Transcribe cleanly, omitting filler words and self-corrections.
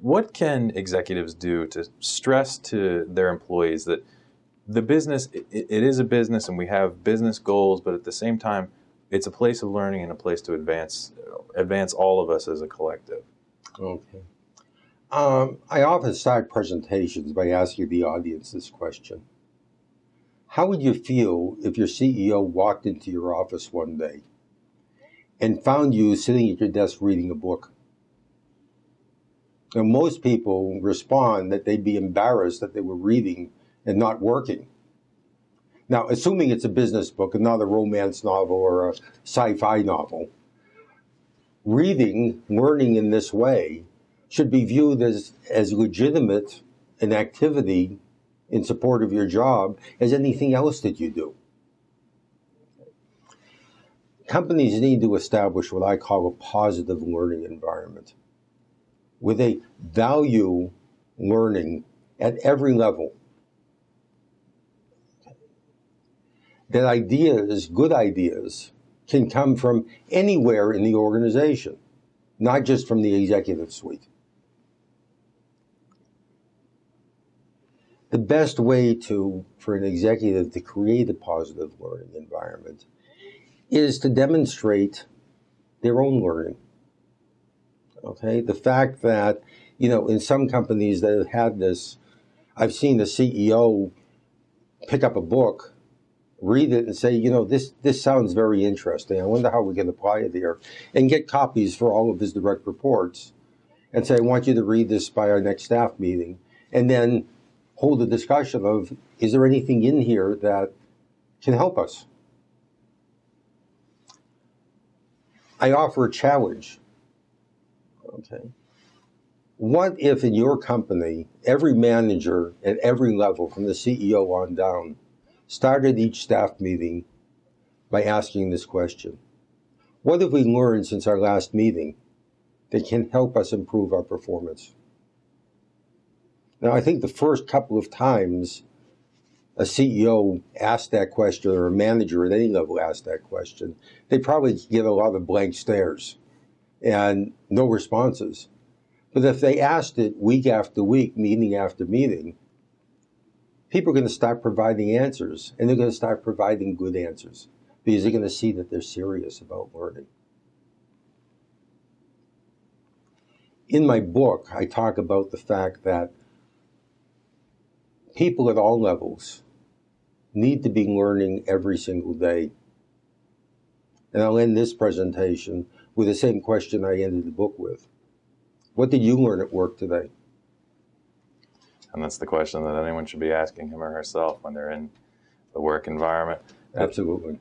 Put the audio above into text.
What can executives do to stress to their employees that the business, it is a business and we have business goals, but at the same time, it's a place of learning and a place to advance all of us as a collective? Okay. I often start presentations by asking the audience this question. How would you feel if your CEO walked into your office one day and found you sitting at your desk reading a book? Now, most people respond that they'd be embarrassed that they were reading and not working. Now, assuming it's a business book and not a romance novel or a sci-fi novel, reading, learning in this way, should be viewed as legitimate an activity in support of your job as anything else that you do. Companies need to establish what I call a positive learning environment, where they value learning at every level. That ideas, good ideas, can come from anywhere in the organization, not just from the executive suite. The best way for an executive to create a positive learning environment is to demonstrate their own learning. Okay, the fact that, in some companies that have had this, I've seen the CEO pick up a book, read it and say, this sounds very interesting. I wonder how we can apply it here, and get copies for all of his direct reports and say, I want you to read this by our next staff meeting, and then hold a discussion of, is there anything in here that can help us? I offer a challenge. Okay. What if in your company, every manager at every level, from the CEO on down, started each staff meeting by asking this question? What have we learned since our last meeting that can help us improve our performance? Now, I think the first couple of times a CEO asked that question, or a manager at any level asked that question, they probably get a lot of blank stares and no responses. But if they asked it week after week, meeting after meeting, people are going to start providing answers, and they're going to start providing good answers because they're going to see that they're serious about learning. In my book, I talk about the fact that people at all levels need to be learning every single day. And I'll end this presentation with the same question I ended the book with. What did you learn at work today? And that's the question that anyone should be asking him or herself when they're in the work environment. Absolutely.